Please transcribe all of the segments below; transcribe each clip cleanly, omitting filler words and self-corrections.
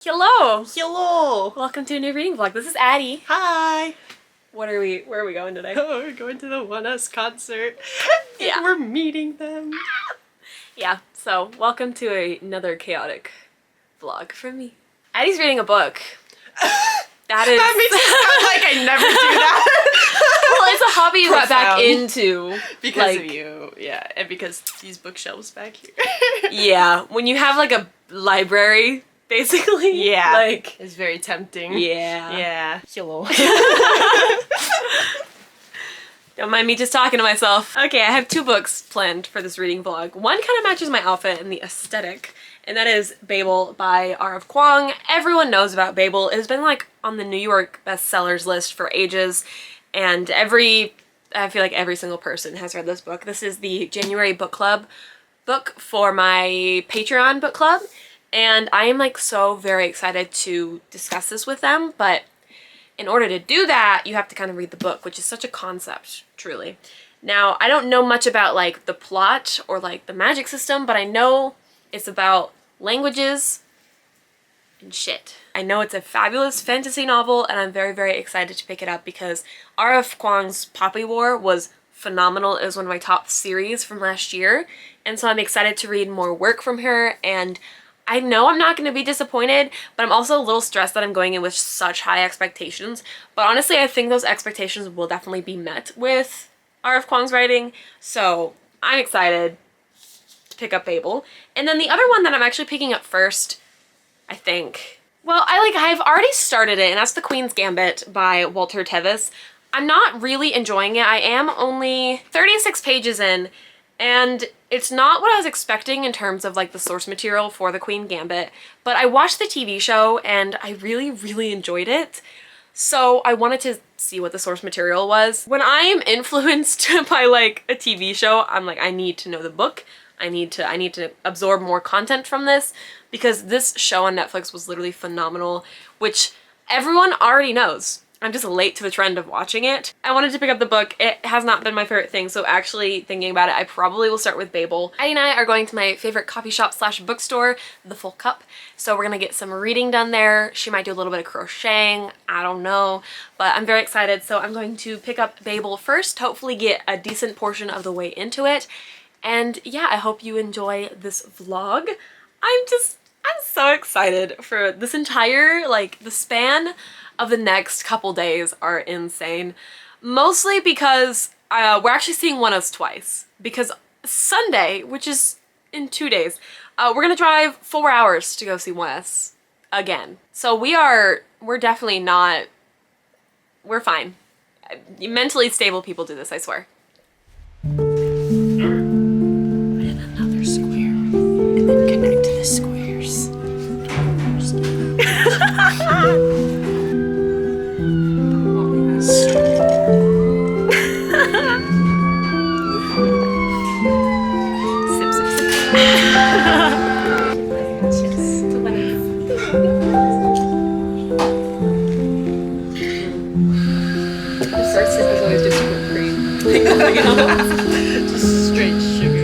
Hello! Hello! Welcome to a new reading vlog. This is Addie. Hi! Where are we going today? Oh, we're going to the One Us concert. Yeah. We're meeting them. Yeah, so welcome to another chaotic vlog from me. Addie's reading a book. That makes it sound like I never do that. Well, it's a hobby you got back Profound. into. Because of you, yeah, and because these bookshelves back here. Yeah, when you have like a library, basically. Yeah. Like, It's very tempting. yeah. Yeah. Hello. Don't mind me just talking to myself. Okay, I have two books planned for this reading vlog. One kind of matches my outfit and the aesthetic, and that is Babel by R.F. Kuang. Everyone knows about Babel. It has been like on the New York bestsellers list for ages, and I feel like every single person has read this book. This is the January book club book for my Patreon book club, and I am like so very excited to discuss this with them, but in order to do that, you have to kind of read the book, which is such a concept, truly. Now, I don't know much about like the plot or like the magic system, but I know it's about languages and shit. I know it's a fabulous fantasy novel, and I'm very, very excited to pick it up because R.F. Kuang's Poppy War was phenomenal. It was one of my top series from last year, and so I'm excited to read more work from her, and I know I'm not going to be disappointed, but I'm also a little stressed that I'm going in with such high expectations. But honestly, I think those expectations will definitely be met with R.F. Kuang's writing, so I'm excited to pick up Babel. And then the other one that I'm actually picking up first, I think, well, I've already started it, and that's The Queen's Gambit by Walter Tevis. I'm not really enjoying it. I am only 36 pages in, and it's not what I was expecting in terms of like the source material for The Queen Gambit, but I watched the TV show and I really, really enjoyed it. So I wanted to see what the source material was. When I am influenced by like a TV show, I'm like, I need to know the book. I need to absorb more content from this, because this show on Netflix was literally phenomenal, which everyone already knows. I'm just late to the trend of watching it. I wanted to pick up the book. It has not been my favorite thing, so actually thinking about it, I probably will start with Babel. Addie and I are going to my favorite coffee shop slash bookstore, The Full Cup, so we're gonna get some reading done there. She might do a little bit of crocheting, I don't know, but I'm very excited, so I'm going to pick up Babel first, hopefully get a decent portion of the way into it, and yeah, I hope you enjoy this vlog. I'm so excited for this entire, like, the span of the next couple days are insane. Mostly because we're actually seeing One Us twice. Because Sunday, which is in 2 days, we're gonna drive 4 hours to go see One Us again. So we're definitely not, we're fine. Mentally stable people do this, I swear. Another square. And then connect to the squares. Sip, sip, sip. The first sip is always just whipped cream. Just straight sugar.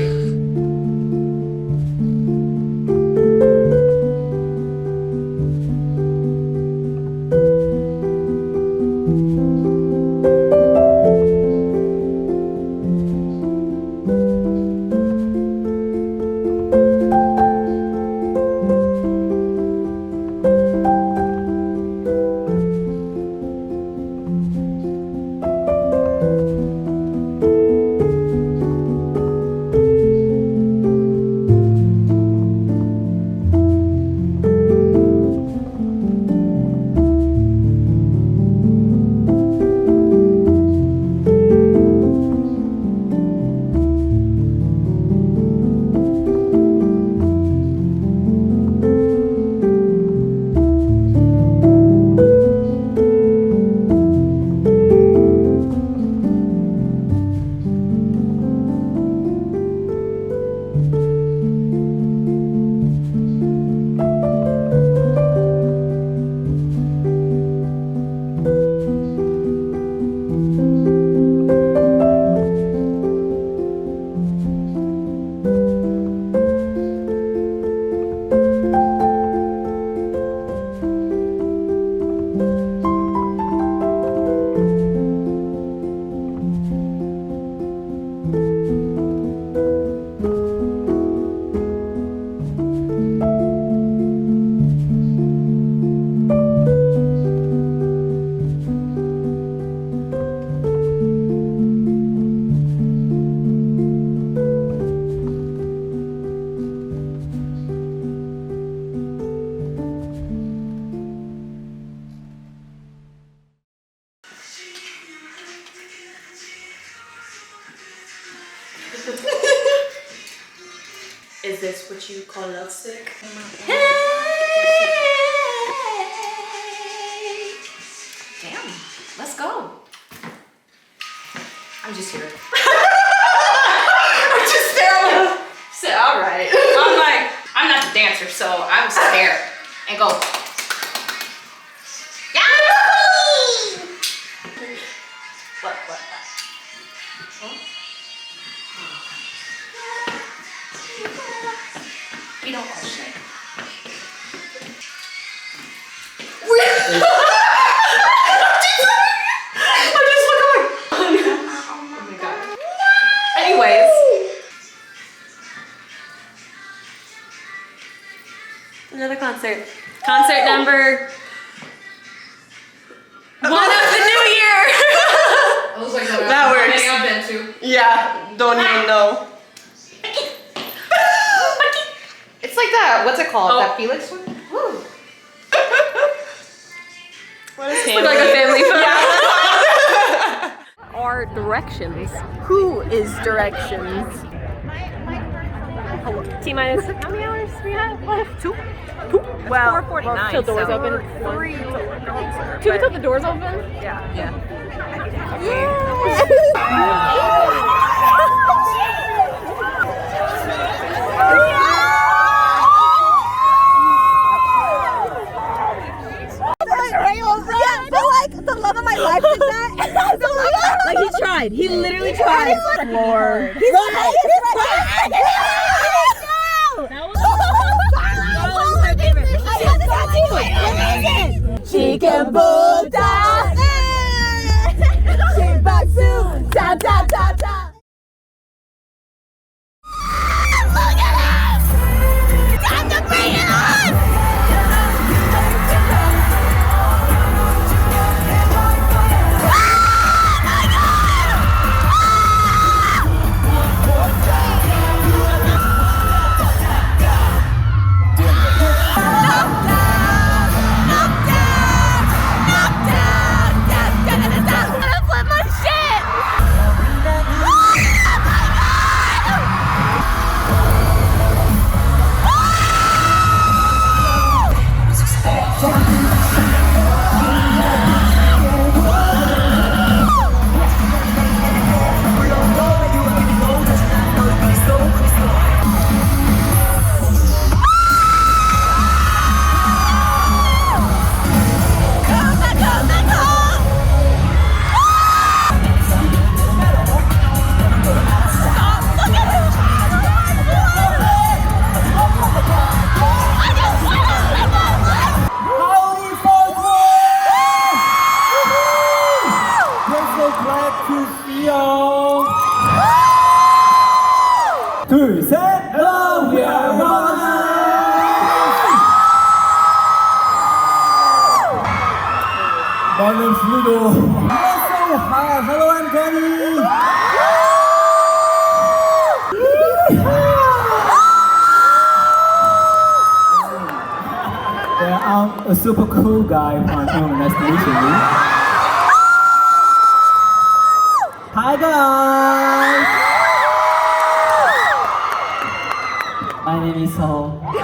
this what you call love sick? Hey! Damn, let's go. I'm just here. I'm just there. So, all right. I'm like, I'm not the dancer, so I'm just there and go. What? Huh? We don't question it. Anyways. Another concert. Concert number 1 of the new year. I was like, That works. I've been to. Yeah, don't even know. It's like that. What's it called? Oh. That Felix one? Woo. What is Look like a family photo. Our directions. Who is directions? T-minus how many hours we have left? 2? Well, 4:49 till doors so open. 3 2 till the doors open? Yeah. The love of my life did that. Like he tried. He literally tried. Lord. He's right. Chicken Buddha. Shibatsu. Da da da da. Look at us. Time to bring it on. 둘, 셋! Hello, we are Roman! My name's Ludo. Hello, hi, hello, I'm Danny! Yeah, I'm a super cool guy from Kuang. Nice to meet you. Hi guys! My name is Ho. Hello!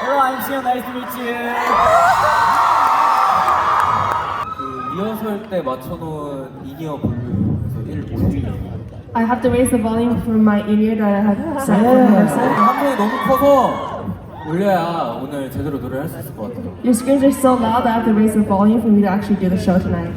Hello, I'm Xion. Nice to meet you. 그 리허설 때 맞춰놓은 이니어 블루에서 1 I have to raise the volume for my ear that I had set for rehearsal. 함성이 너무 커서 올려야 오늘 제대로 노래를 할 수 있을 것 같아요. Your screams are so loud that I have to raise the volume for me to actually do the show tonight.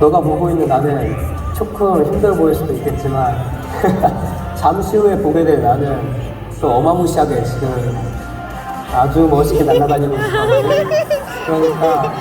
너가 보고 있는 나는 조금 힘들어 보일 수도 있겠지만 잠시 후에 보게 될 나는 또 어마무시하게 지금 아주 멋있게 날아다니고 있어. 그러니까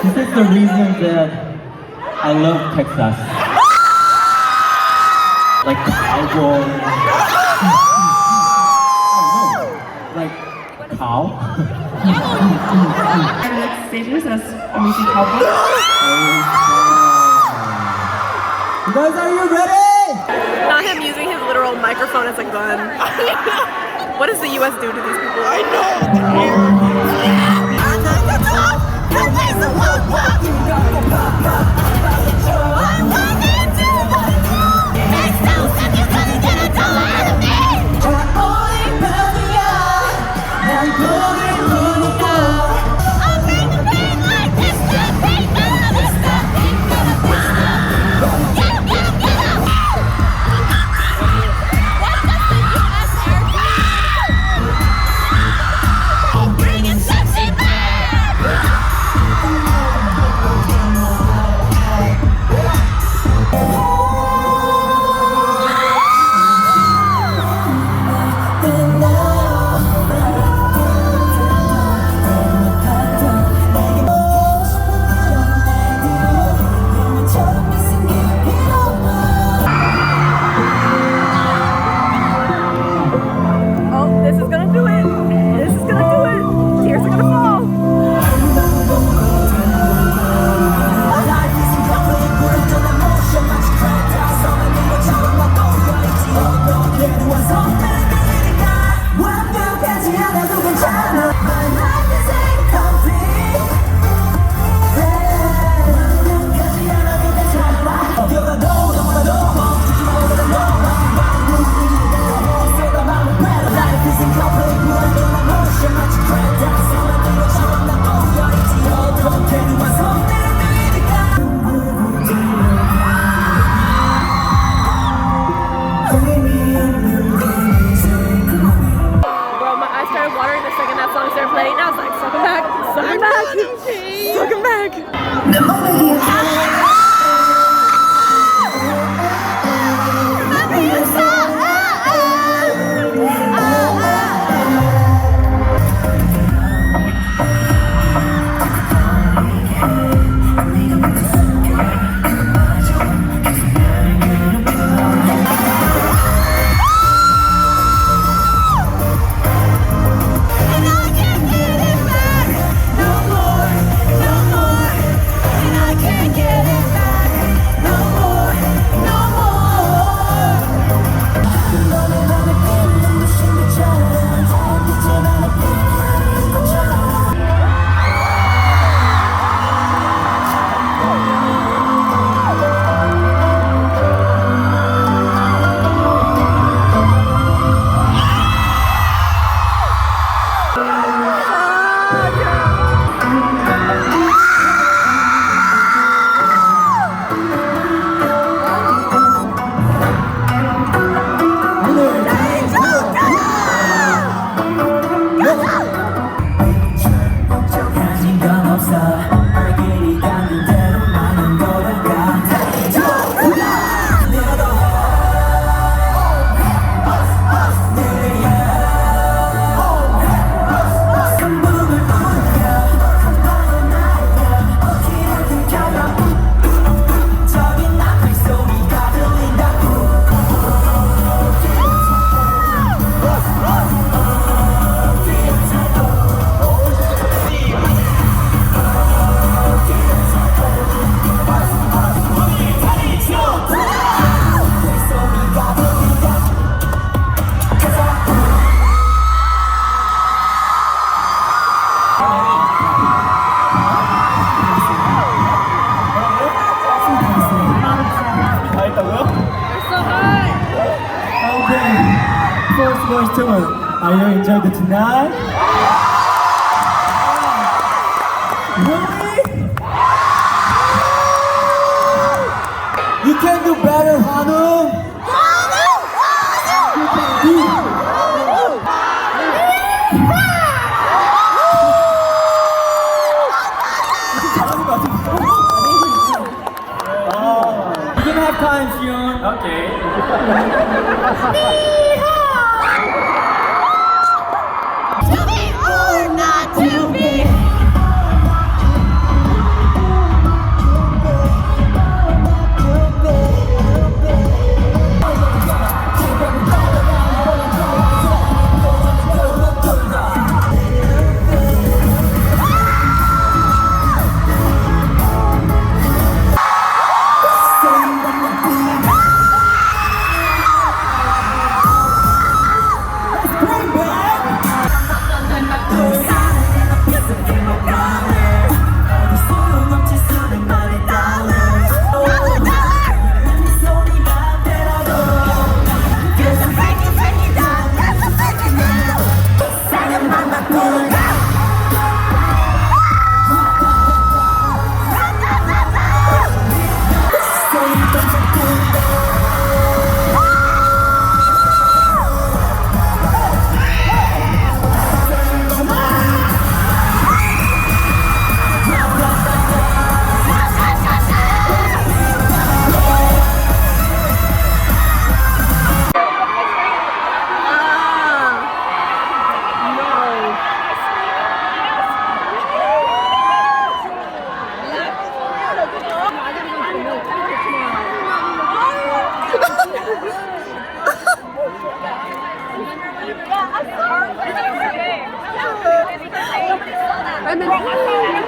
This is the reason that I love Texas. Like cowboy. Like cow. And let's say this as amazing cowboy. You guys, are you ready? Not him using his literal microphone as a gun. What does the US do to these people? I Let's go to tour. Are you enjoying it tonight? Really? You can do better, Hanu. You can do. You're gonna have time soon. Okay.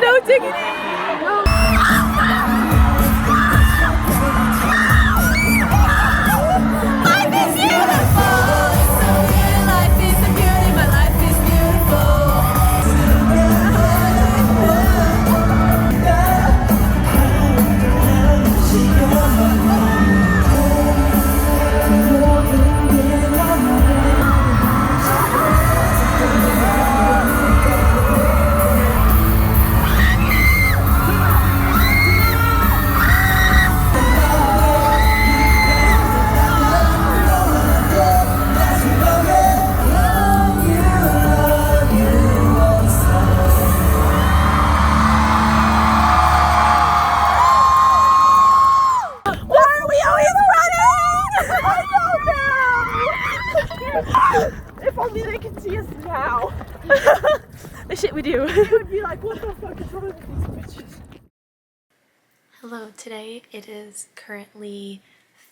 No diggity! If only they could see us now. The shit we do. They would be like, what the fuck is wrong with these bitches? Hello, today it is currently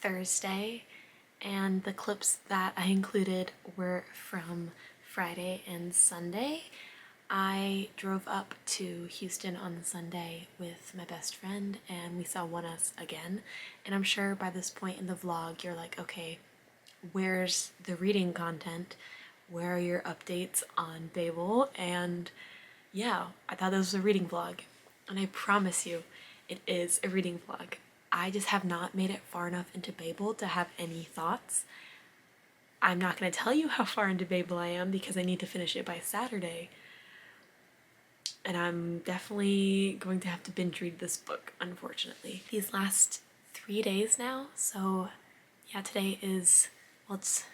Thursday, and the clips that I included were from Friday and Sunday. I drove up to Houston on Sunday with my best friend, and we saw One Us again. And I'm sure by this point in the vlog you're like, okay, where's the reading content? Where are your updates on Babel? And yeah, I thought this was a reading vlog, and I promise you it is a reading vlog. I just have not made it far enough into Babel to have any thoughts. I'm not going to tell you how far into Babel I am because I need to finish it by Saturday. And I'm definitely going to have to binge read this book, unfortunately. These last 3 days now, so yeah, today is, well, it's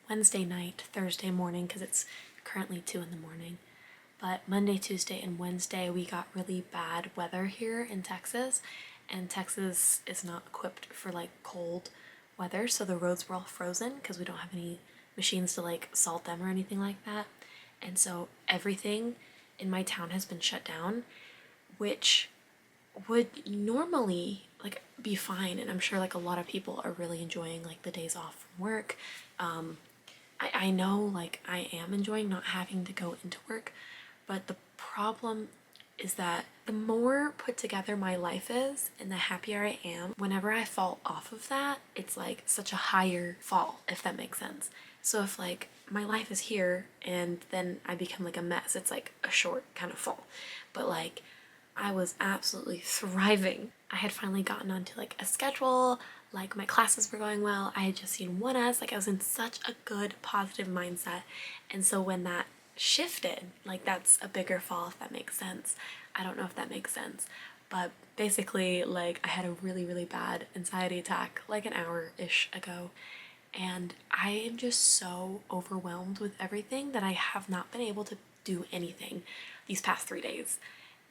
Wednesday night, Thursday morning, because it's currently 2 in the morning. But Monday, Tuesday, and Wednesday we got really bad weather here in Texas, and Texas is not equipped for like cold weather, so the roads were all frozen because we don't have any machines to like salt them or anything like that. And so everything in my town has been shut down, which would normally like be fine, and I'm sure like a lot of people are really enjoying like the days off from work. I know like I am enjoying not having to go into work, but the problem is that the more put together my life is and the happier I am, whenever I fall off of that, it's like such a higher fall, if that makes sense. So if like my life is here and then I become like a mess, it's like a short kind of fall. But like I was absolutely thriving. I had finally gotten onto like a schedule. Like, my classes were going well. I had just seen 1S. Like, I was in such a good, positive mindset. And so when that shifted, like, that's a bigger fall, if that makes sense. I don't know if that makes sense. But basically, like, I had a really, really bad anxiety attack like an hour-ish ago. And I am just so overwhelmed with everything that I have not been able to do anything these past 3 days.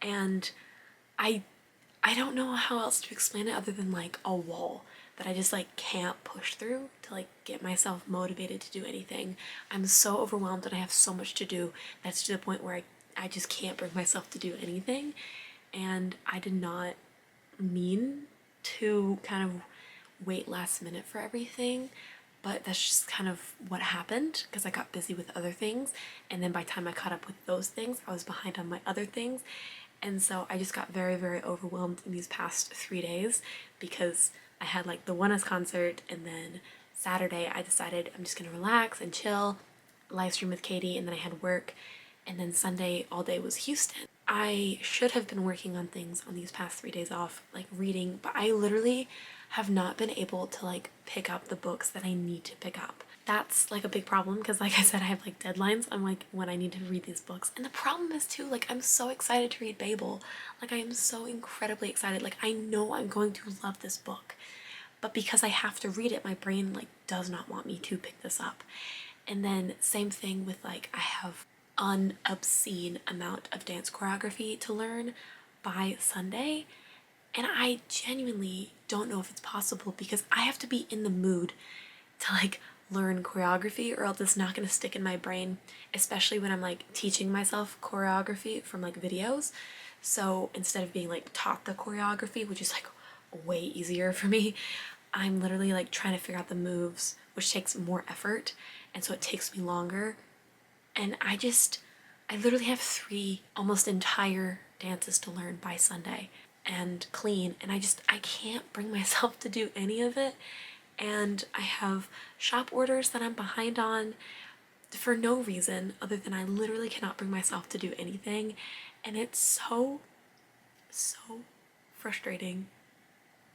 And I don't know how else to explain it other than like a wall that I just like can't push through to like get myself motivated to do anything. I'm so overwhelmed and I have so much to do that's to the point where I just can't bring myself to do anything. And I did not mean to kind of wait last minute for everything, but that's just kind of what happened because I got busy with other things, and then by the time I caught up with those things, I was behind on my other things. And so I just got very, very overwhelmed in these past 3 days because I had like the 1S concert, and then Saturday I decided I'm just gonna relax and chill, live stream with Katie, and then I had work, and then Sunday all day was Houston. I should have been working on things on these past 3 days off, like reading, but I literally have not been able to like pick up the books that I need to pick up. That's like a big problem because like I said, I have like deadlines on like when I need to read these books. And the problem is too, like I'm so excited to read Babel. Like I am so incredibly excited. Like I know I'm going to love this book, but because I have to read it, my brain like does not want me to pick this up. And then same thing with like I have an obscene amount of dance choreography to learn by Sunday. And I genuinely don't know if it's possible because I have to be in the mood to like learn choreography or else it's not going to stick in my brain, especially when I'm like teaching myself choreography from like videos. So instead of being like taught the choreography, which is like way easier for me, I'm literally like trying to figure out the moves, which takes more effort, and so it takes me longer. And I literally have 3 almost entire dances to learn by Sunday and clean, and I can't bring myself to do any of it. And I have shop orders that I'm behind on for no reason other than I literally cannot bring myself to do anything. And it's so frustrating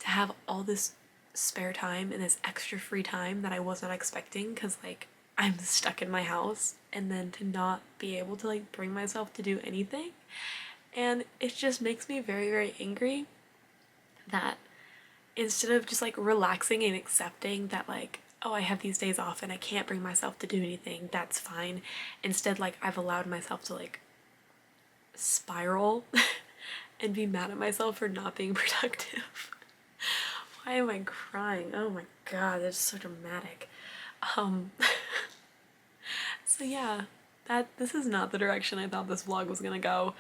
to have all this spare time and this extra free time that I was not expecting because like I'm stuck in my house, and then to not be able to like bring myself to do anything. And it just makes me very, very angry that instead of just like relaxing and accepting that like, oh, I have these days off and I can't bring myself to do anything, that's fine. Instead, like I've allowed myself to like spiral and be mad at myself for not being productive. Why am I crying? Oh my god, that's so dramatic. So yeah, this is not the direction I thought this vlog was gonna go.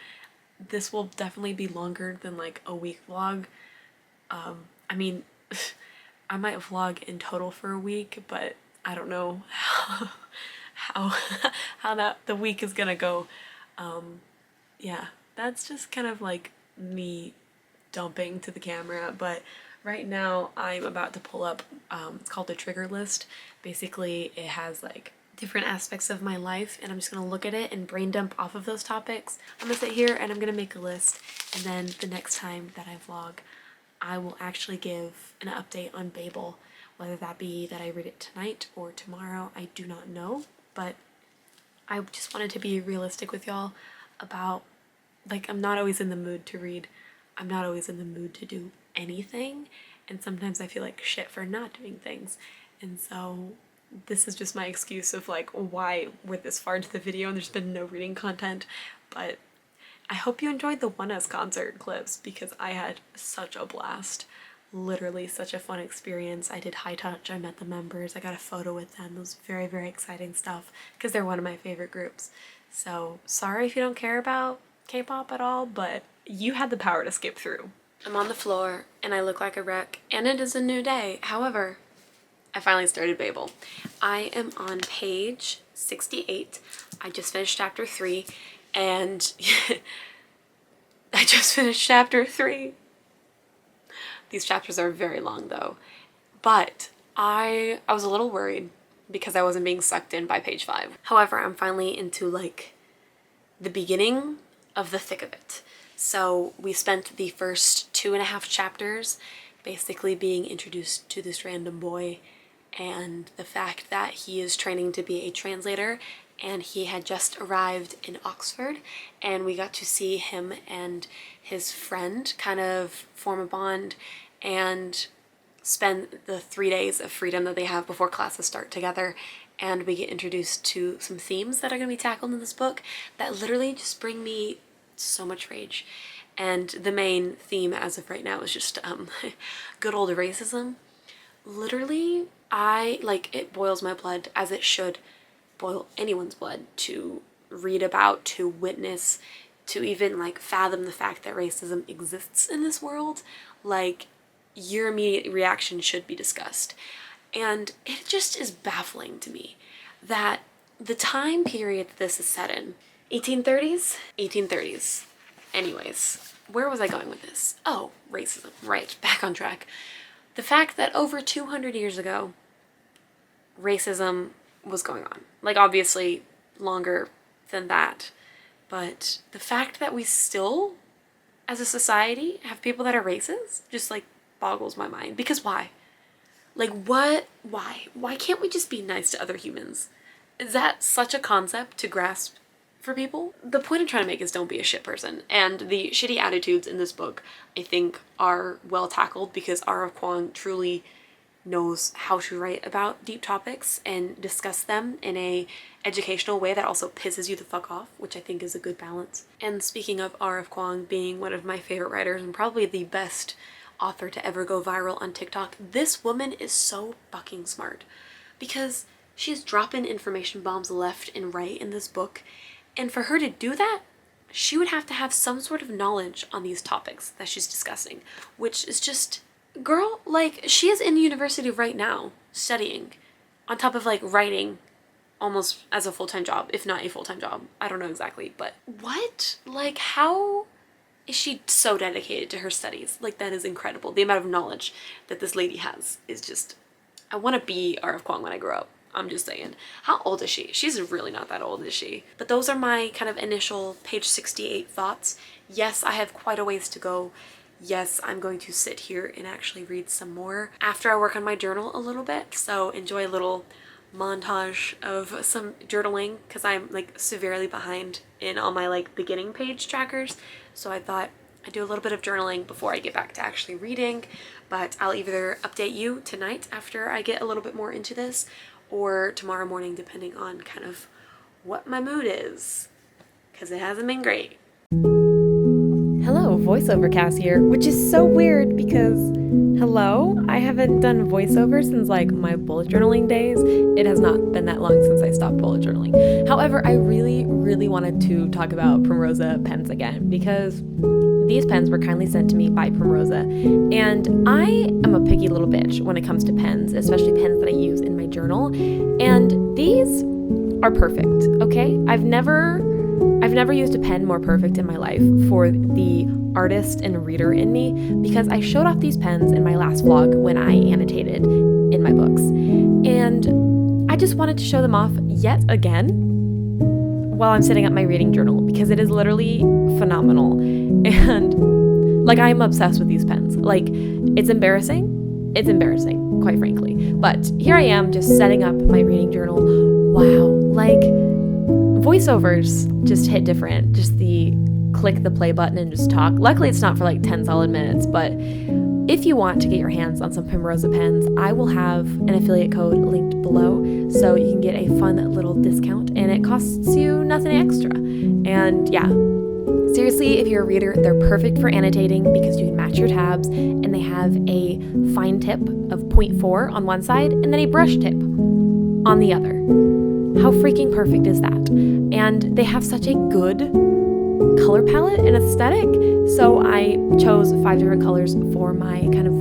This will definitely be longer than like a week vlog. I mean, I might vlog in total for a week, but I don't know how that the week is gonna go. Yeah, that's just kind of like me dumping to the camera, but right now I'm about to pull up, it's called the trigger list. Basically, it has like different aspects of my life, and I'm just gonna look at it and brain dump off of those topics. I'm gonna sit here and I'm gonna make a list, and then the next time that I vlog, I will actually give an update on Babel, whether that be that I read it tonight or tomorrow. I do not know, but I just wanted to be realistic with y'all about, like, I'm not always in the mood to read. I'm not always in the mood to do anything, and sometimes I feel like shit for not doing things. And so this is just my excuse of like why we're this far into the video and there's been no reading content. But I hope you enjoyed the 1S concert clips because I had such a blast. Literally such a fun experience. I did high touch, I met the members, I got a photo with them. It was very, very exciting stuff because they're one of my favorite groups. So sorry if you don't care about K-pop at all, but you had the power to skip through. I'm on the floor and I look like a wreck, and it is a new day. However, I finally started Babel. I am on page 68. I just finished chapter 3, and I just finished chapter 3. These chapters are very long though, but I was a little worried because I wasn't being sucked in by page 5. However, I'm finally into like the beginning of the thick of it. So we spent the first 2.5 chapters basically being introduced to this random boy and the fact that he is training to be a translator, and he had just arrived in Oxford, and we got to see him and his friend kind of form a bond and spend the 3 days of freedom that they have before classes start together. And we get introduced to some themes that are going to be tackled in this book that literally just bring me so much rage. And the main theme as of right now is just good old racism. Literally, it boils my blood, as it should boil anyone's blood, to read about, to witness, to even like fathom the fact that racism exists in this world. Like, your immediate reaction should be disgust. And it just is baffling to me that the time period that this is set in, 1830s? 1830s. Anyways, where was I going with this? Oh, racism. Right, back on track. The fact that over 200 years ago, racism was going on. Like, obviously longer than that. But the fact that we still, as a society, have people that are racist just like boggles my mind. Because why? Like, what? Why? Why can't we just be nice to other humans? Is that such a concept to grasp for people? The point I'm trying to make is don't be a shit person. And the shitty attitudes in this book, I think, are well tackled because R.F. Kuang truly knows how to write about deep topics and discuss them in a educational way that also pisses you the fuck off, which I think is a good balance. And speaking of R.F. Kuang being one of my favorite writers and probably the best author to ever go viral on TikTok, this woman is so fucking smart because she's dropping information bombs left and right in this book, and for her to do that, she would have to have some sort of knowledge on these topics that she's discussing, which is just, girl, like, she is in university right now studying on top of like writing almost as a full-time job, if not a full-time job. I don't know exactly, but what? Like, how is she so dedicated to her studies? Like, that is incredible. The amount of knowledge that this lady has is just, I want to be R.F. Kuang when I grow up. I'm just saying. How old is she? She's really not that old, is she? But those are my kind of initial page 68 thoughts. Yes, I have quite a ways to go. Yes, I'm going to sit here and actually read some more after I work on my journal a little bit. So enjoy a little montage of some journaling because I'm like severely behind in all my like beginning page trackers. So I thought I'd do a little bit of journaling before I get back to actually reading. But I'll either update you tonight after I get a little bit more into this, or tomorrow morning, depending on kind of what my mood is, because it hasn't been great. Hello, voiceover Cass here, which is so weird because, hello, I haven't done voiceover since like my bullet journaling days. It has not been that long since I stopped bullet journaling. However, I really wanted to talk about Primrosa pens again because these pens were kindly sent to me by Primrosa, and I am a picky little bitch when it comes to pens, especially pens that I use in my journal, and these are perfect, okay? I've never used a pen more perfect in my life for the artist and reader in me, because I showed off these pens in my last vlog when I annotated in my books, and I just wanted to show them off yet again while I'm setting up my reading journal, because it is literally phenomenal. And like, I'm obsessed with these pens. Like, it's embarrassing, quite frankly, but here I am just setting up my reading journal. Wow, like, voiceovers just hit different. Just the click the play button and just talk. Luckily it's not for like 10 solid minutes, but if you want to get your hands on some Primrosa pens, I will have an affiliate code linked below, so you can get a fun little discount, and it costs you nothing extra. And yeah, seriously, if you're a reader, they're perfect for annotating because you can match your tabs, and they have a fine tip of 0.4 on one side and then a brush tip on the other. How freaking perfect is that? And they have such a good color palette and aesthetic. So I chose 5 different colors for my kind of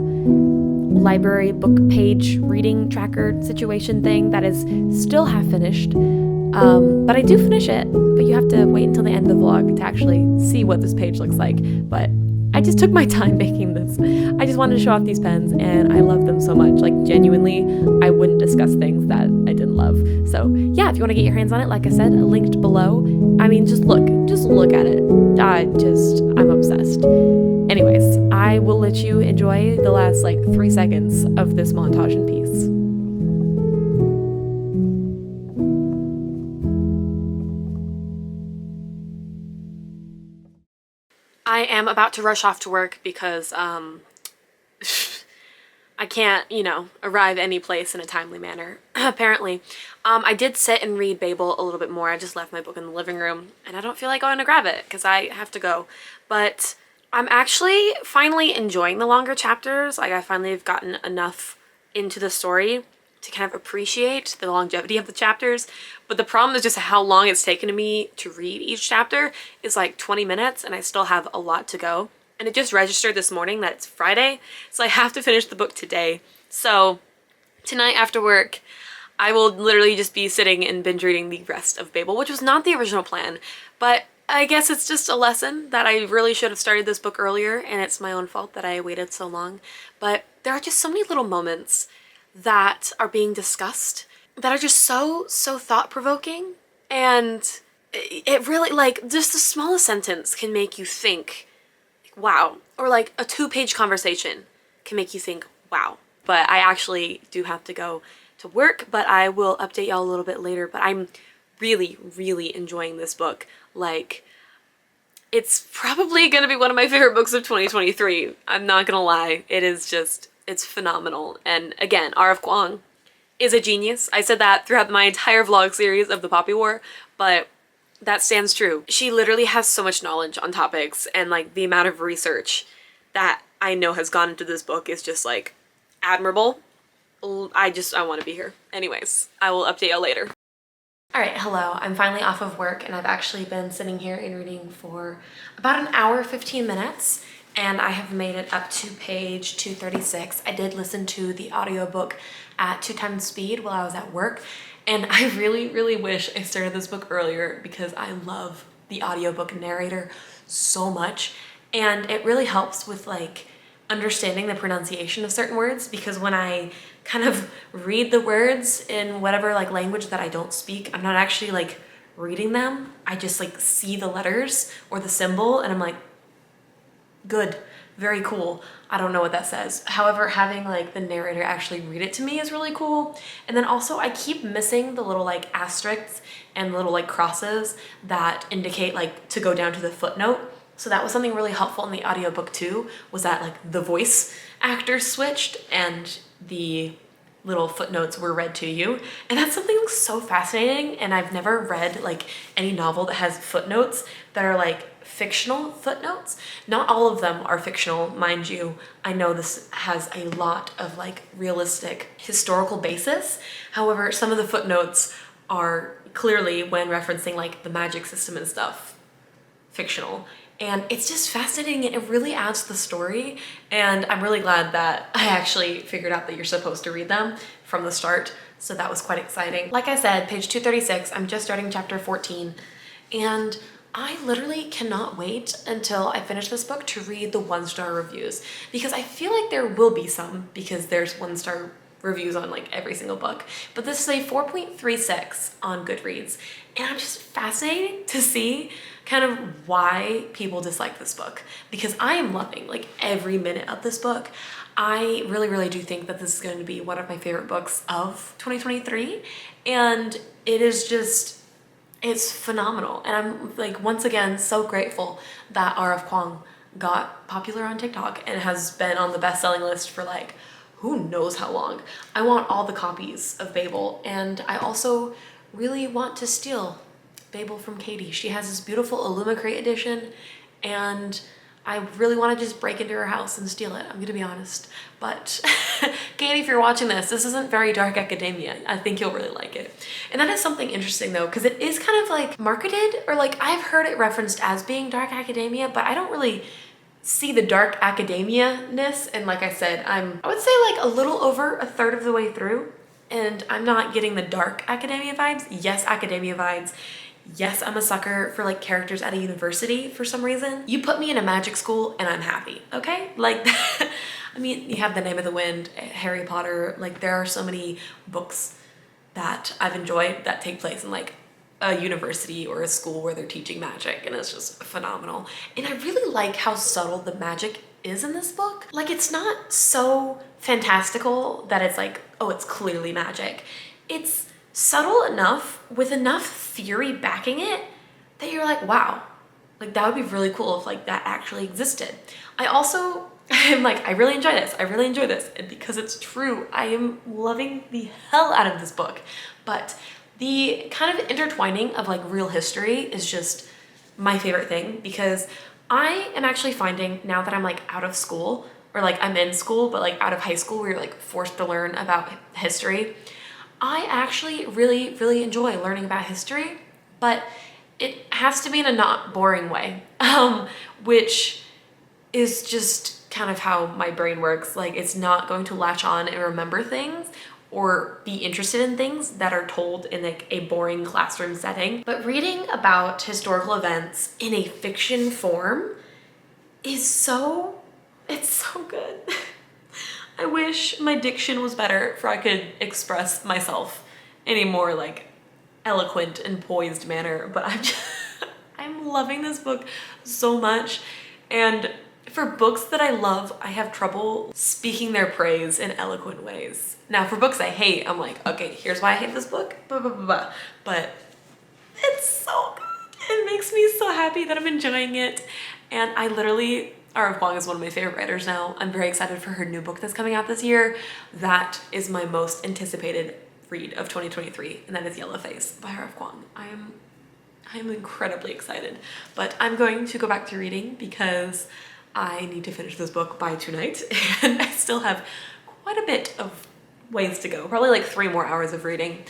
library book page reading tracker situation thing that is still half finished. But I do finish it, but you have to wait until the end of the vlog to actually see what this page looks like. But I just took my time making this. I just wanted to show off these pens, and I love them so much. Like, genuinely, I wouldn't discuss things that I didn't love. So yeah, if you want to get your hands on it, like I said, linked below. I mean, just look at it. I'm obsessed. Anyways, I will let you enjoy the last like 3 seconds of this montage in peace. I am about to rush off to work because I can't, you know, arrive any place in a timely manner, apparently. I did sit and read Babel a little bit more. I just left my book in the living room, and I don't feel like going to grab it because I have to go. But I'm actually finally enjoying the longer chapters. Like, I finally have gotten enough into the story to kind of appreciate the longevity of the chapters. But the problem is just how long it's taken me to read each chapter is like 20 minutes, and I still have a lot to go. And it just registered this morning that it's Friday, so I have to finish the book today. So tonight after work, I will literally just be sitting and binge reading the rest of Babel, which was not the original plan, but I guess it's just a lesson that I really should have started this book earlier, and it's my own fault that I waited so long. But there are just so many little moments that are being discussed that are just so thought-provoking, and it really, like, just the smallest sentence can make you think, wow, or like a 2-page conversation can make you think, wow. But I actually do have to go to work, but I will update y'all a little bit later. But I'm really enjoying this book. Like, it's probably gonna be one of my favorite books of 2023. I'm not gonna lie. It is just, it's phenomenal. And again, R.F. Kuang is a genius. I said that throughout my entire vlog series of the Poppy War, but that stands true. She literally has so much knowledge on topics, and like the amount of research that I know has gone into this book is just like admirable. I want to be here. Anyways, I will update y'all later. Alright, hello. I'm finally off of work, and I've actually been sitting here and reading for about an hour, 15 minutes, and I have made it up to page 236. I did listen to the audiobook at 2 times speed while I was at work, and I really wish I started this book earlier because I love the audiobook narrator so much, and it really helps with like understanding the pronunciation of certain words, because when I kind of read the words in whatever like language that I don't speak, I'm not actually like reading them. I just like see the letters or the symbol and I'm like, good, very cool. I don't know what that says. However, having like the narrator actually read it to me is really cool. And then also I keep missing the little like asterisks and little like crosses that indicate like to go down to the footnote. So that was something really helpful in the audiobook too, was that like the voice actors switched and the little footnotes were read to you. And that's something that's so fascinating, and I've never read like any novel that has footnotes that are like fictional footnotes. Not all of them are fictional, mind you. I know this has a lot of like realistic historical basis. However, some of the footnotes are clearly, when referencing like the magic system and stuff, fictional. And it's just fascinating, and it really adds to the story, and I'm really glad that I actually figured out that you're supposed to read them from the start, so that was quite exciting. Like I said, page 236, I'm just starting chapter 14, and I literally cannot wait until I finish this book to read the 1-star reviews, because I feel like there will be some, because there's 1-star reviews on like every single book, but this is a 4.36 on Goodreads, and I'm just fascinated to see kind of why people dislike this book, because I am loving like every minute of this book. I really do think that this is going to be one of my favorite books of 2023, and it is just, it's phenomenal. And I'm like, once again, so grateful that R.F. Kuang got popular on TikTok and has been on the best-selling list for like who knows how long. I want all the copies of Babel, and I also really want to steal Babel from Katie. She has this beautiful Illumicrate edition, and I really want to just break into her house and steal it, I'm gonna be honest. But Katie, if you're watching this isn't very dark academia. I think you'll really like it. And that is something interesting though, because it is kind of like marketed, or like I've heard it referenced as being dark academia, but I don't really see the dark academia-ness. And like I said, I would say like a little over a third of the way through, and I'm not getting the dark academia vibes. Yes, academia vibes. Yes, I'm a sucker for like characters at a university for some reason. You put me in a magic school and I'm happy, okay? Like, I mean, you have The Name of the Wind, Harry Potter, like there are so many books that I've enjoyed that take place in like a university or a school where they're teaching magic, and it's just phenomenal. And I really like how subtle the magic is in this book. Like, it's not so fantastical that it's like, oh, it's clearly magic. It's subtle enough with enough theory backing it that you're like, wow, like that would be really cool if like that actually existed. I also am like, I really enjoy this. I really enjoy this. And because it's true, I am loving the hell out of this book. But the kind of intertwining of like real history is just my favorite thing, because I am actually finding now that I'm like out of school, or like I'm in school, but like out of high school where you're like forced to learn about history, I actually really, really enjoy learning about history, but it has to be in a not boring way, which is just kind of how my brain works. Like, it's not going to latch on and remember things or be interested in things that are told in like a boring classroom setting. But reading about historical events in a fiction form is it's so good. I wish my diction was better for I could express myself in a more like eloquent and poised manner, but I'm loving this book so much. And for books that I love, I have trouble speaking their praise in eloquent ways. Now, for books I hate, I'm like, okay, here's why I hate this book, blah, blah, blah, blah. But it's so good. It makes me so happy that I'm enjoying it. And I literally, Kuang is one of my favorite writers now. I'm very excited for her new book that's coming out this year. That is my most anticipated read of 2023, and that is Yellowface by Kuang. I'm incredibly excited, but I'm going to go back to reading because I need to finish this book by tonight, and I still have quite a bit of ways to go, probably like 3 more hours of reading.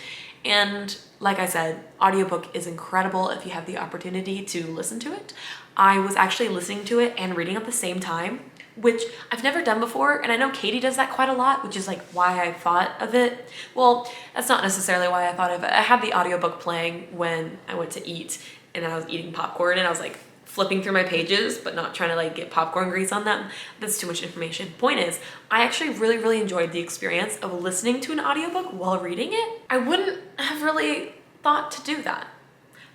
And like I said, audiobook is incredible if you have the opportunity to listen to it. I was actually listening to it and reading at the same time, which I've never done before, and I know Katie does that quite a lot, which is like why I thought of it. Well, that's not necessarily why I thought of it. I had the audiobook playing when I went to eat, and I was eating popcorn, and I was like flipping through my pages, but not trying to like get popcorn grease on them. That's too much information. Point is, I actually really, really enjoyed the experience of listening to an audiobook while reading it. I wouldn't have really thought to do that.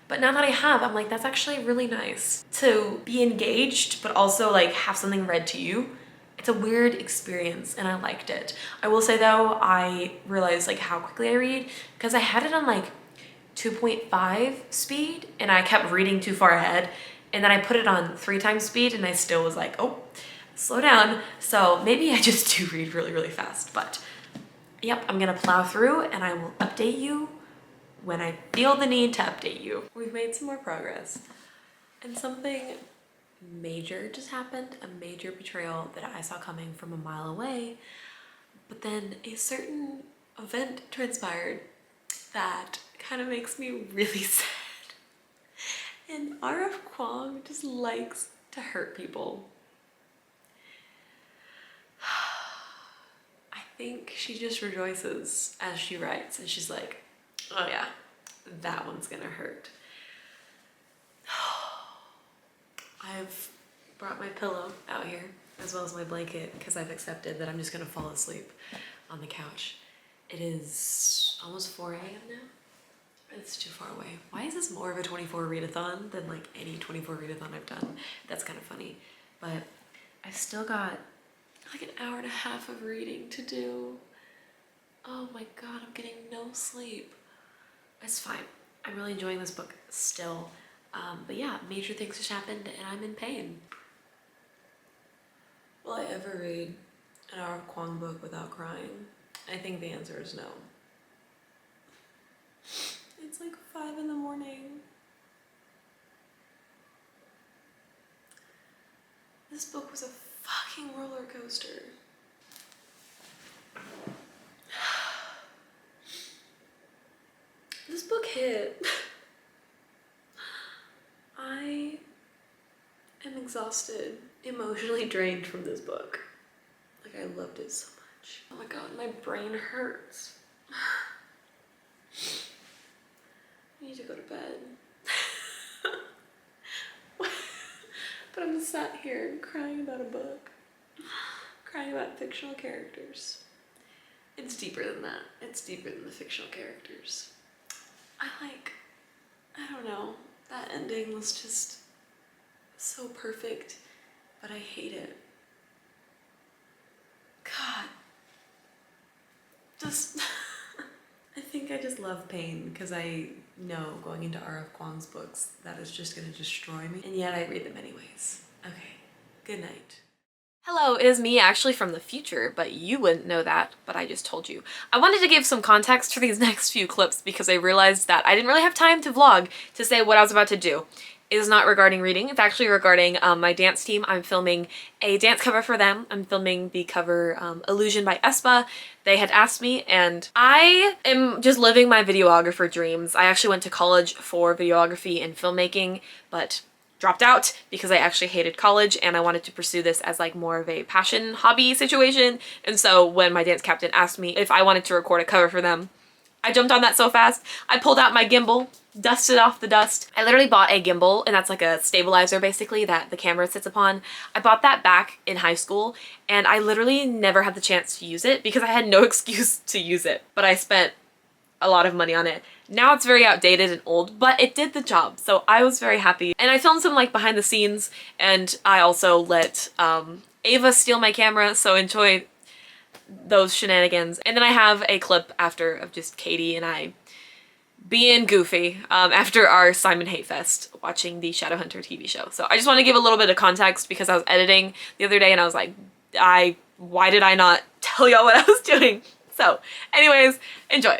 But now that I have, I'm like, that's actually really nice to be engaged, but also like have something read to you. It's a weird experience and I liked it. I will say though, I realized like how quickly I read because I had it on like 2.5 speed and I kept reading too far ahead. And then I put it on 3 times speed and I still was like, oh, slow down. So maybe I just do read really, really fast. But yep, I'm gonna plow through and I will update you when I feel the need to update you. We've made some more progress. And something major just happened, a major betrayal that I saw coming from a mile away. But then a certain event transpired that kind of makes me really sad. And Kuang just likes to hurt people. I think she just rejoices as she writes and she's like, oh yeah, that one's gonna hurt. I've brought my pillow out here as well as my blanket because I've accepted that I'm just gonna fall asleep on the couch. It is almost 4 a.m. now. It's too far away. Why is this more of a 24 readathon than like any 24 readathon I've done? That's kind of funny, but I've still got like an hour and a half of reading to do. Oh my God, I'm getting no sleep. It's fine. I'm really enjoying this book still. But yeah, major things just happened and I'm in pain. Will I ever read an Kuang book without crying? I think the answer is no. It's like 5 in the morning. This book was a fucking roller coaster. This book hit. I am exhausted, emotionally drained from this book. Like, I loved it so much. Oh my God, my brain hurts. I need to go to bed. But I'm sat here crying about a book, crying about fictional characters. It's deeper than that. It's deeper than the fictional characters. I don't know, that ending was just so perfect, but I hate it. God. Just, I think I just love pain because I know going into R.F. Kuang's books that is just gonna destroy me, and yet I read them anyways. Okay, good night. Hello, it is me actually from the future, but you wouldn't know that, but I just told you. I wanted to give some context for these next few clips because I realized that I didn't really have time to vlog to say what I was about to do. It is not regarding reading, it's actually regarding my dance team. I'm filming a dance cover for them. I'm filming the cover Illusion by aespa. They had asked me, and I am just living my videographer dreams. I actually went to college for videography and filmmaking, but dropped out because I actually hated college and I wanted to pursue this as like more of a passion hobby situation. And so when my dance captain asked me if I wanted to record a cover for them, I jumped on that so fast. I pulled out my gimbal, dusted off the dust. I literally bought a gimbal, and that's like a stabilizer basically that the camera sits upon. I bought that back in high school and I literally never had the chance to use it because I had no excuse to use it, but I spent a lot of money on it. Now it's very outdated and old, but it did the job, so I was very happy. And I filmed some like behind the scenes, and I also let Ava steal my camera, so enjoy those shenanigans. And then I have a clip after of just Katie and I being goofy after our Simon Hate Fest watching the Shadowhunter TV show. So I just want to give a little bit of context because I was editing the other day and I was like, why did I not tell y'all what I was doing? So anyways, enjoy.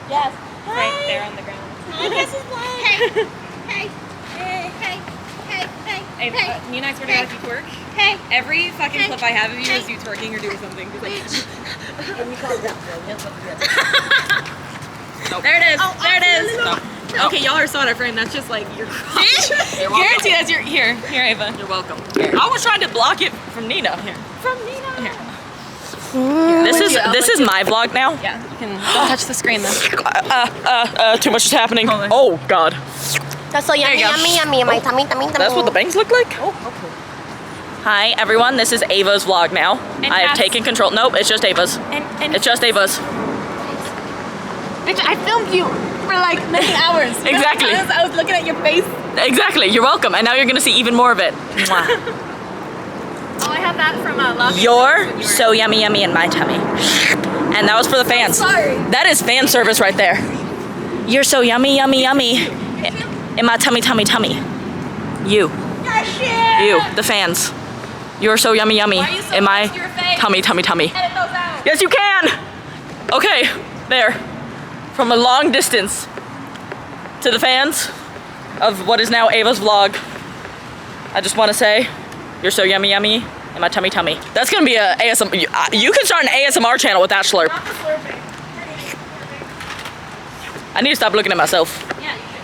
Yes. Right there on the ground. Hey, me and I swear to God, if you twerk, every fucking clip I have of you is you twerking or doing something. There it is. There it is. No. Okay, y'all are so out of frame. That's just like your crotch. Guarantee that's your here, Ava. You're welcome. Here. I was trying to block it from Nina. Here. From Nina. Here. This is my vlog now. Yeah, you can don't touch the screen though. Too much is happening. Oh God. That's so yummy, yummy, yummy. My tummy, tummy, tummy. That's what the bangs look like? Oh, okay. Hi everyone, this is Ava's vlog now. I have taken control. Nope, it's just Ava's. It's just Ava's. Bitch, I filmed you for like many hours. Exactly. I was looking at your face. Exactly, you're welcome. And now you're gonna see even more of it. Mwah. Oh, I have that from Love. You're so yummy, yummy in my tummy. And that was for the fans. Sorry. That is fan service right there. You're so yummy, yummy, yummy in my tummy, tummy, tummy. You, the fans. You're so yummy, yummy in my tummy, tummy, tummy. Yes, you can. Okay, there. From a long distance to the fans of what is now Ava's vlog, I just want to say, you're so yummy, yummy in my tummy, tummy. That's gonna be a ASMR. You can start an ASMR channel with that slurp. I need to stop looking at myself. Yeah, you should.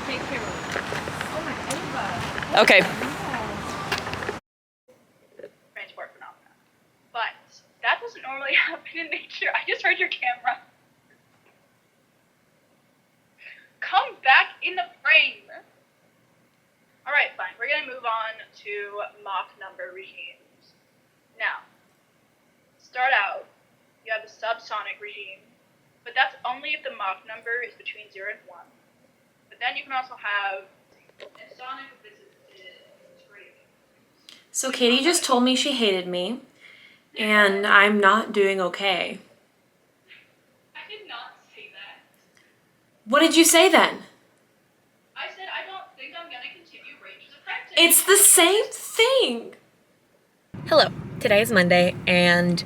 Take care of it. Okay. Transport phenomena. But that doesn't normally happen in nature. I just heard your camera. Come back in the frame. Alright, fine. We're gonna move on to Mach number regimes. Now, start out, you have the subsonic regime, but that's only if the Mach number is between 0 and 1. But then you can also have sonic if this is greater. So Katie just told me she hated me, and I'm not doing okay. I did not say that. What did you say then? I said I don't think I'm gonna continue Ranger's Apprentice. It's the same thing. Hello. Today is Monday, and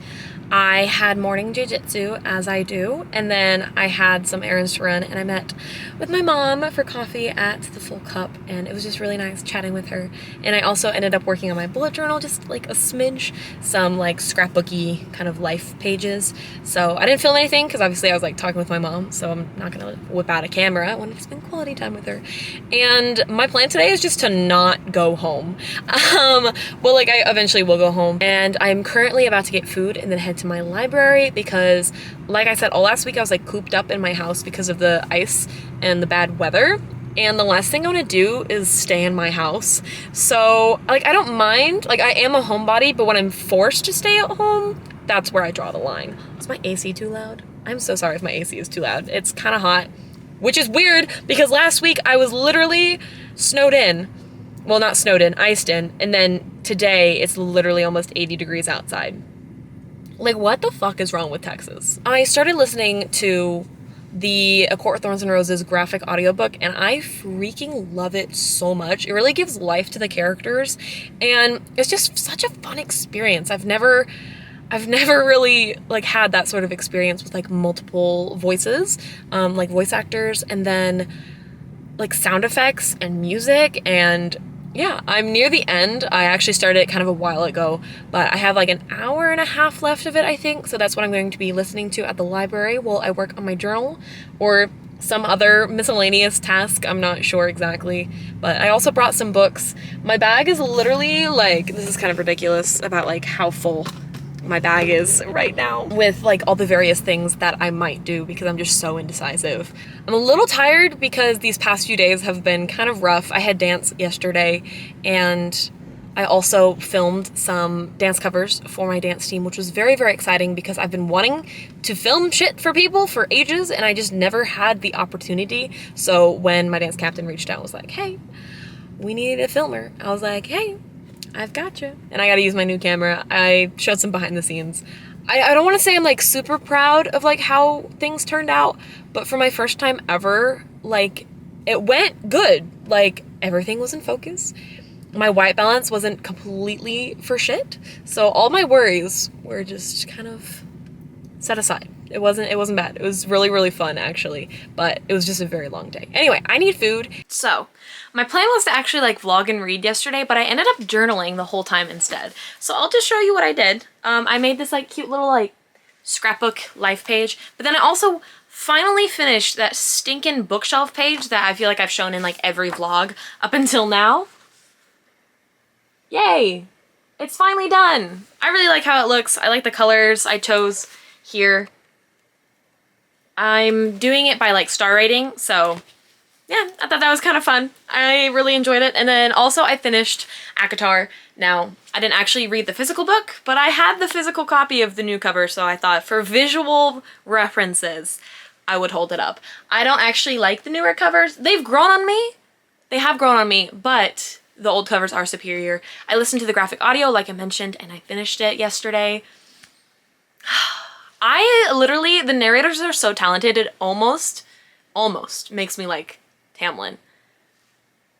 I had morning jiu-jitsu, as I do, and then I had some errands to run, and I met with my mom for coffee at the Full Cup, and it was just really nice chatting with her. And I also ended up working on my bullet journal, just like a smidge, some like scrapbooky kind of life pages. So I didn't film anything because obviously I was like talking with my mom, so I'm not gonna whip out a camera. I wanted to spend quality time with her. And my plan today is just to not go home. Well, like I eventually will go home, and I'm currently about to get food and then head to my library because, like I said, all last week I was like cooped up in my house because of the ice and the bad weather, and the last thing I want to do is stay in my house. So like I don't mind, like I am a homebody, but when I'm forced to stay at home, that's where I draw the line. Is my AC too loud? I'm so sorry if my AC is too loud. It's kind of hot, which is weird because last week I was literally snowed in. Well, not snowed in, iced in, and then today it's literally almost 80 degrees outside. Like, what the fuck is wrong with Texas? I started listening to the A Court of Thorns and Roses graphic audiobook, and I freaking love it so much. It really gives life to the characters, and it's just such a fun experience. I've never really like had that sort of experience with like multiple voices, like voice actors, and then like sound effects and music. And yeah, I'm near the end. I actually started it kind of a while ago, but I have like an hour and a half left of it, I think. So that's what I'm going to be listening to at the library while I work on my journal or some other miscellaneous task. I'm not sure exactly, but I also brought some books. My bag is literally like, this is kind of ridiculous about like how full my bag is right now with like all the various things that I might do because I'm just so indecisive. I'm a little tired because these past few days have been kind of rough. I had dance yesterday, and I also filmed some dance covers for my dance team, which was very, very exciting because I've been wanting to film shit for people for ages and I just never had the opportunity. So when my dance captain reached out and was like, hey, we need a filmer, I was like, hey, I've got you. And I got to use my new camera. I showed some behind the scenes. I don't want to say I'm like super proud of like how things turned out, but for my first time ever, like it went good. Like everything was in focus. My white balance wasn't completely for shit. So all my worries were just kind of set aside. It wasn't bad. It was really, really fun actually, but it was just a very long day. Anyway, I need food. So my plan was to actually like vlog and read yesterday, but I ended up journaling the whole time instead. So I'll just show you what I did. I made this like cute little like scrapbook life page, but then I also finally finished that stinking bookshelf page that I feel like I've shown in like every vlog up until now. Yay! It's finally done. I really like how it looks. I like the colors I chose here. I'm doing it by like star rating, so yeah, I thought that was kind of fun. I really enjoyed it. And then also I finished ACOTAR. Now, I didn't actually read the physical book, but I had the physical copy of the new cover, so I thought for visual references, I would hold it up. I don't actually like the newer covers. They've grown on me. They have grown on me, but the old covers are superior. I listened to the graphic audio, like I mentioned, and I finished it yesterday. I literally, the narrators are so talented, it almost makes me like Tamlin.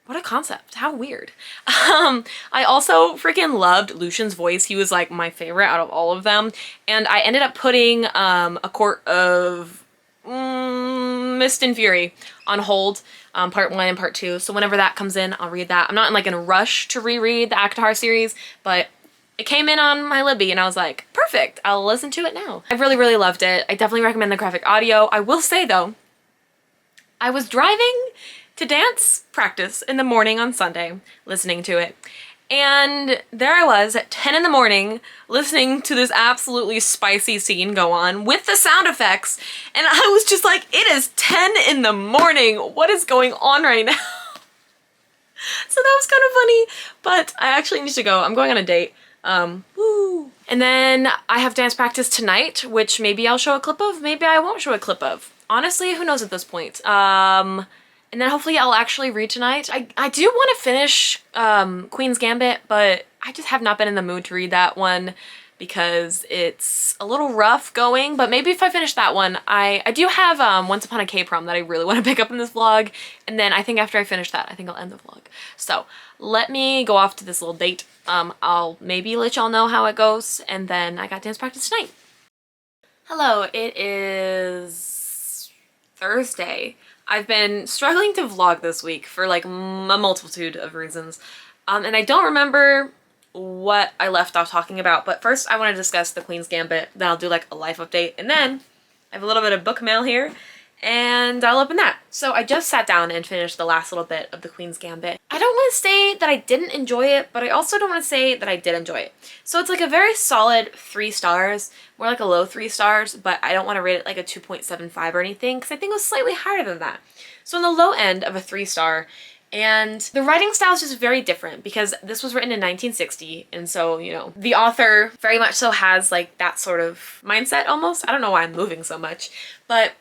What a concept. How weird. I also freaking loved Lucian's voice. He was like my favorite out of all of them. And I ended up putting A Court of Mist and Fury on hold, part 1 and part 2. So whenever that comes in, I'll read that. I'm not in like in a rush to reread the ACOTAR series, but it came in on my Libby and I was like, perfect, I'll listen to it now. I really, really loved it. I definitely recommend the graphic audio. I will say though, I was driving to dance practice in the morning on Sunday, listening to it. And there I was at 10 in the morning listening to this absolutely spicy scene go on with the sound effects. And I was just like, it is 10 in the morning. What is going on right now? So that was kind of funny, but I actually need to go. I'm going on a date. Woo. And then I have dance practice tonight, which maybe I'll show a clip of, maybe I won't show a clip of. Honestly, who knows at this point. And then hopefully I'll actually read tonight. I do want to finish Queen's Gambit, but I just have not been in the mood to read that one because it's a little rough going, but maybe if I finish that one, I do have Once Upon a K-Prom that I really want to pick up in this vlog, and then I think after I finish that, I think I'll end the vlog. So let me go off to this little date. I'll maybe let y'all know how it goes, and then I got dance practice tonight. Hello, it is Thursday. I've been struggling to vlog this week for like a multitude of reasons. And I don't remember what I left off talking about, but first I want to discuss the Queen's Gambit, then I'll do like a life update, and then I have a little bit of book mail here, and I'll open that. So I just sat down and finished the last little bit of the Queen's Gambit. I don't want to say that I didn't enjoy it, but I also don't want to say that I did enjoy it. So it's like a very solid 3 stars, more like a low 3 stars, but I don't want to rate it like a 2.75 or anything, because I think it was slightly higher than that. So on the low end of a 3 star, and the writing style is just very different because this was written in 1960, and so, you know, the author very much so has like that sort of mindset almost. I don't know why I'm moving so much, but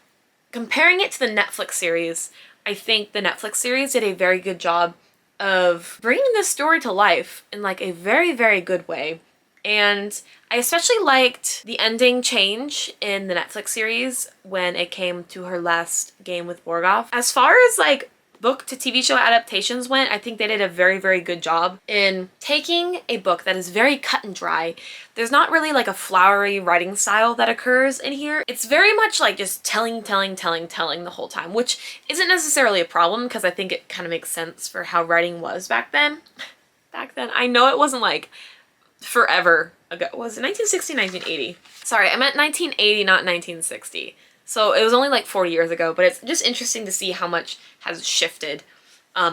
comparing it to the Netflix series, I think the Netflix series did a very good job of bringing this story to life in like a very, very good way. And I especially liked the ending change in the Netflix series when it came to her last game with Borgoff. As far as like book to TV show adaptations went, I think they did a very, very good job in taking a book that is very cut and dry. There's not really like a flowery writing style that occurs in here. It's very much like just telling the whole time, which isn't necessarily a problem because I think it kind of makes sense for how writing was back then. I know it wasn't like forever ago. Was it 1960, 1980? Sorry, I meant 1980, not 1960. So it was only like 40 years ago, but it's just interesting to see how much has shifted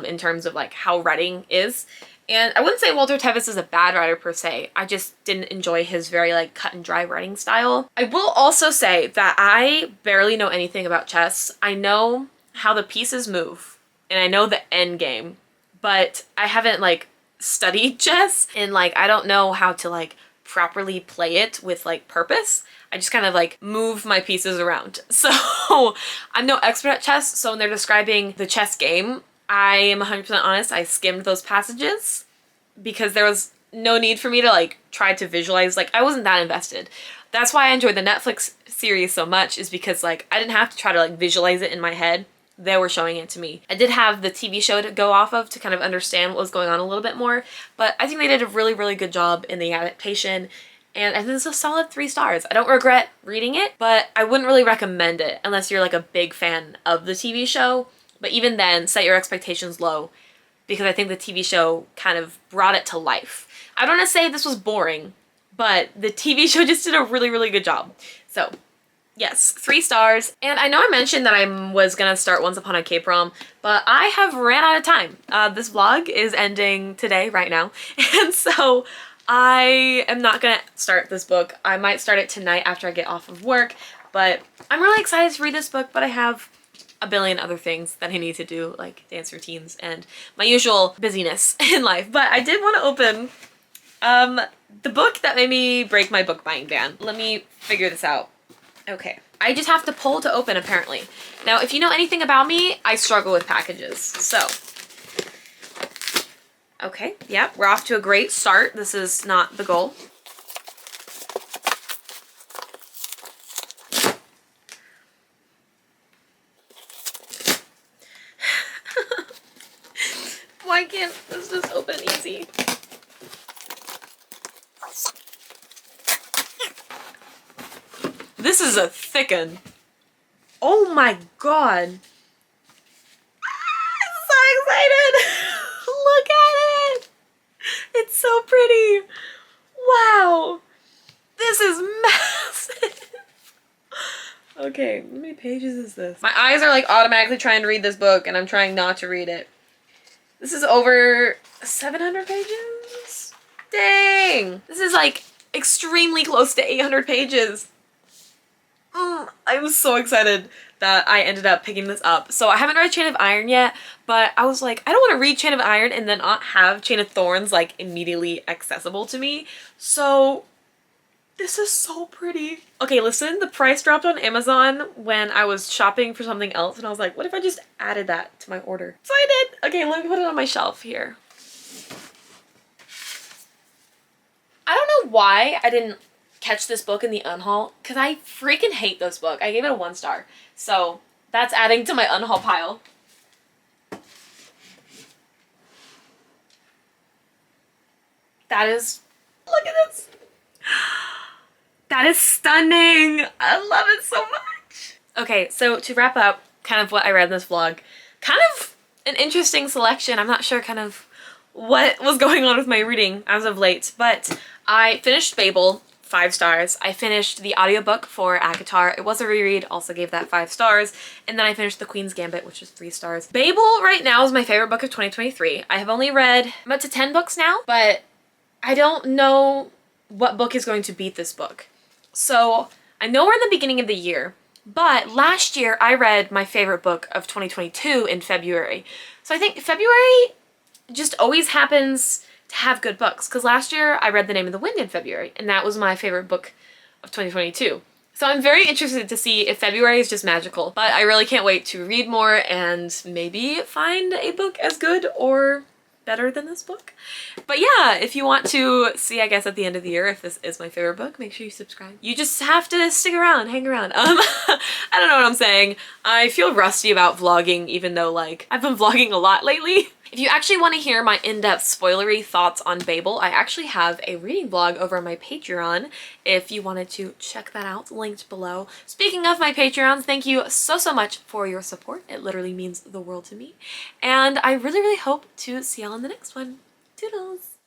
in terms of like how writing is. And I wouldn't say Walter Tevis is a bad writer per se. I just didn't enjoy his very like cut and dry writing style. I will also say that I barely know anything about chess. I know how the pieces move and I know the end game, but I haven't like studied chess, and like I don't know how to like properly play it with like purpose. I just kind of like move my pieces around. So I'm no expert at chess, so when they're describing the chess game, I am 100% honest, I skimmed those passages because there was no need for me to like try to visualize. Like I wasn't that invested. That's why I enjoyed the Netflix series so much, is because like I didn't have to try to like visualize it in my head. They were showing it to me. I did have the TV show to go off of to kind of understand what was going on a little bit more, but I think they did a really, really good job in the adaptation, and I think it's a solid 3 stars. I don't regret reading it, but I wouldn't really recommend it unless you're like a big fan of the TV show. But even then, set your expectations low, because I think the TV show kind of brought it to life. I don't want to say this was boring, but the TV show just did a really, really good job. So yes, 3 stars. And I know I mentioned that I was gonna start Once Upon a K-Prom, but I have ran out of time. This vlog is ending today, right now. And so I am not gonna start this book. I might start it tonight after I get off of work, but I'm really excited to read this book, but I have a billion other things that I need to do, like dance routines and my usual busyness in life. But I did want to open the book that made me break my book buying ban. Let me figure this out. Okay, I just have to pull to open apparently. Now, if you know anything about me, I struggle with packages, so. Okay, yeah, we're off to a great start. This is not the goal. Why can't this just open easy? This is a thick one. Oh my god. I'm so excited. Look at it. It's so pretty. Wow. This is massive. Okay, how many pages is this? My eyes are like automatically trying to read this book and I'm trying not to read it. This is over 700 pages? Dang. This is like extremely close to 800 pages. I'm so excited that I ended up picking this up. So I haven't read Chain of Iron yet, but I was like, I don't want to read Chain of Iron and then not have Chain of Thorns like immediately accessible to me. So this is so pretty. Okay, listen, the price dropped on Amazon when I was shopping for something else, and I was like, what if I just added that to my order? So I did. Okay, let me put it on my shelf here. I don't know why I didn't catch this book in the unhaul, because I freaking hate this book. I gave it a 1 star. So that's adding to my unhaul pile. That is, look at this. That is stunning. I love it so much. Okay, so to wrap up kind of what I read in this vlog, kind of an interesting selection. I'm not sure kind of what was going on with my reading as of late, but I finished Babel, 5 stars. I finished the audiobook for ACOTAR. It was a reread, also gave that 5 stars. And then I finished The Queen's Gambit, which is 3 stars. Babel right now is my favorite book of 2023. I have only read, I'm up to 10 books now, but I don't know what book is going to beat this book. So I know we're in the beginning of the year, but last year I read my favorite book of 2022 in February. So I think February just always happens to have good books, because last year I read The Name of the Wind in February, and that was my favorite book of 2022. So I'm very interested to see if February is just magical, but I really can't wait to read more and maybe find a book as good or better than this book. But yeah, if you want to see, I guess, at the end of the year if this is my favorite book, make sure you subscribe. You just have to stick around, hang around. I don't know what I'm saying. I feel rusty about vlogging, even though like I've been vlogging a lot lately. If you actually want to hear my in-depth spoilery thoughts on Babel, I actually have a reading vlog over on my Patreon if you wanted to check that out, linked below. Speaking of my Patreons, thank you so much for your support. It literally means the world to me. And I really hope to see y'all in the next one. Toodles!